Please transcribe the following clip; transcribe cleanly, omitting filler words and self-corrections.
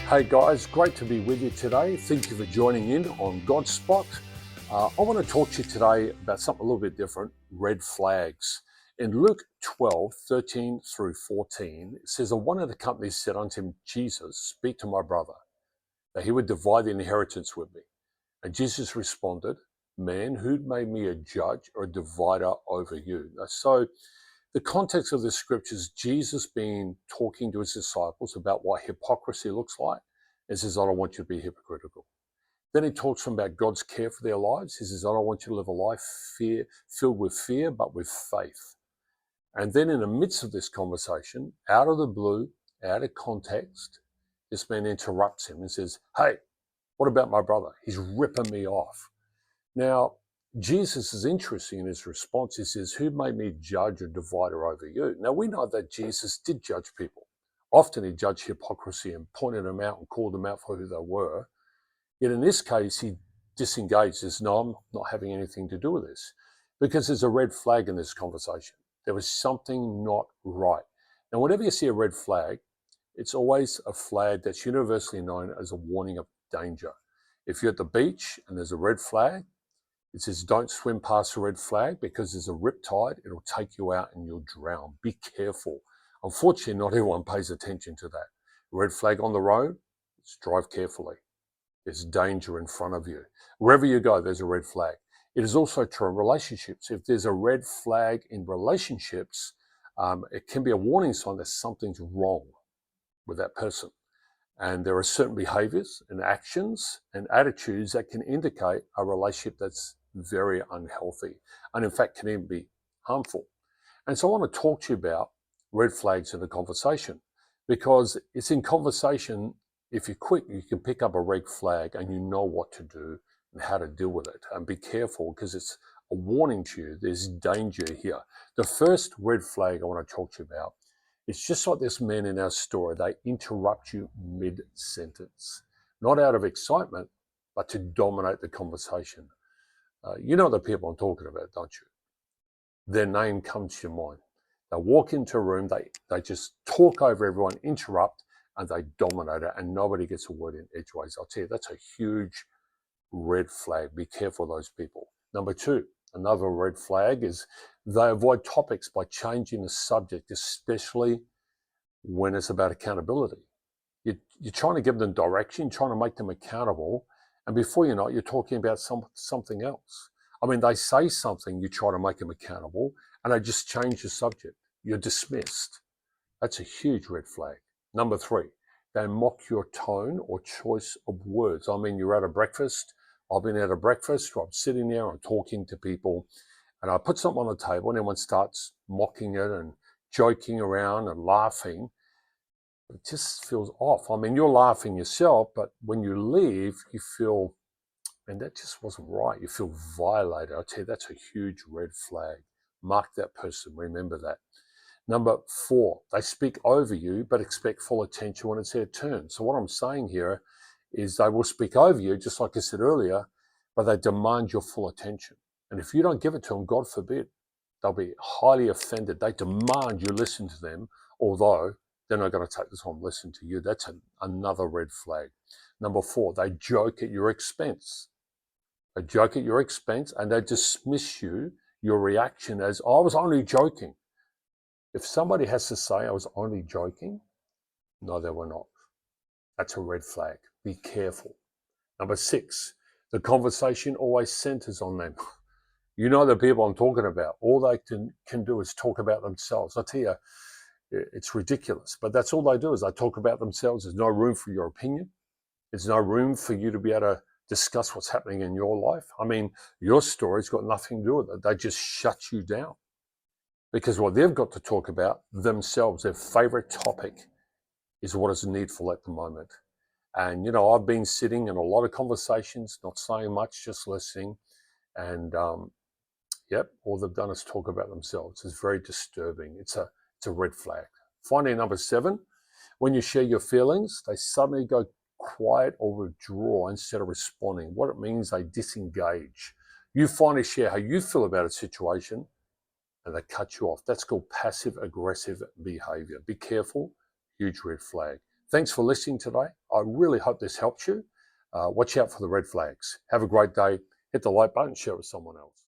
Hey guys, great to be with you today. Thank you for joining in on Godspot. I want to talk to you today about something a little bit different, red flags. In Luke 12:13 through 14, it says, "And one of the companies said unto him, Jesus, speak to my brother, that he would divide the inheritance with me. And Jesus responded, Man, who made me a judge or a divider over you?" So the context of the scriptures, Jesus being talking to his disciples about what hypocrisy looks like, and says, I don't want you to be hypocritical. Then he talks to them about God's care for their lives. He says, I don't want you to live a life filled with fear, but with faith. And then in the midst of this conversation, out of the blue, out of context, this man interrupts him and says, hey, what about my brother? He's ripping me off. Now, Jesus is interesting in his response. He says, who made me judge or divider over you? Now, we know that Jesus did judge people. Often he judged hypocrisy and pointed them out and called them out for who they were. Yet in this case, he disengaged. Says, no, I'm not having anything to do with this. Because there's a red flag in this conversation. There was something not right. Now, whenever you see a red flag, it's always a flag that's universally known as a warning of danger. If you're at the beach and there's a red flag, it says, don't swim past the red flag because there's a riptide. It'll take you out and you'll drown. Be careful. Unfortunately, not everyone pays attention to that. Red flag on the road, let's drive carefully. There's danger in front of you. Wherever you go, there's a red flag. It is also true in relationships. If there's a red flag in relationships, it can be a warning sign that something's wrong with that person. And there are certain behaviors and actions and attitudes that can indicate a relationship that's very unhealthy and in fact can even be harmful. And so I want to talk to you about red flags in the conversation, because it's in conversation, if you're quick, you can pick up a red flag and you know what to do and how to deal with it. And be careful because it's a warning to you. There's danger here. The first red flag I want to talk to you about, it's just like this man in our story. They interrupt you mid-sentence, not out of excitement, but to dominate the conversation. You know the people I'm talking about, don't you? Their name comes to your mind. They walk into a room, they just talk over everyone, interrupt, and they dominate it, and nobody gets a word in edgeways. I'll tell you, that's a huge red flag. Be careful of those people. Number two, another red flag is they avoid topics by changing the subject, especially when it's about accountability. You're trying to give them direction, trying to make them accountable, and before you know it, you're talking about something else. I mean, they say something, you try to make them accountable, and they just change the subject. You're dismissed. That's a huge red flag. Number three, they mock your tone or choice of words. I mean, you're at a breakfast. I've been at a breakfast where I'm sitting there, I'm talking to people, and I put something on the table and everyone starts mocking it and joking around and laughing. It just feels off. I mean, you're laughing yourself, but when you leave, you feel, man, that just wasn't right. You feel violated. I tell you, that's a huge red flag. Mark that person. Remember that. Number four, they speak over you, but expect full attention when it's their turn. So what I'm saying here is they will speak over you, just like I said earlier, but they demand your full attention. And if you don't give it to them, God forbid, they'll be highly offended. They demand you listen to them, although they're not going to take the time to listen to you. That's another red flag. Number four, they joke at your expense. They joke at your expense and they dismiss you, your reaction as, I was only joking. If somebody has to say, I was only joking, no, they were not. That's a red flag. Be careful. Number six, the conversation always centers on them. You know the people I'm talking about. All they can do is talk about themselves. I tell you, it's ridiculous, but that's all they do is they talk about themselves. There's no room for your opinion. There's no room for you to be able to discuss what's happening in your life. I mean, your story's got nothing to do with it. They just shut you down because what they've got to talk about themselves, their favorite topic, is what is needful at the moment. And, you know, I've been sitting in a lot of conversations, not saying much, just listening. And, yep, all they've done is talk about themselves. It's very disturbing. It's a red flag. Finally, number seven, when you share your feelings, they suddenly go quiet or withdraw instead of responding. What it means, they disengage. You finally share how you feel about a situation and they cut you off. That's called passive aggressive behavior. Be careful, huge red flag. Thanks for listening today. I really hope this helps you. Watch out for the red flags. Have a great day. Hit the like button, share it with someone else.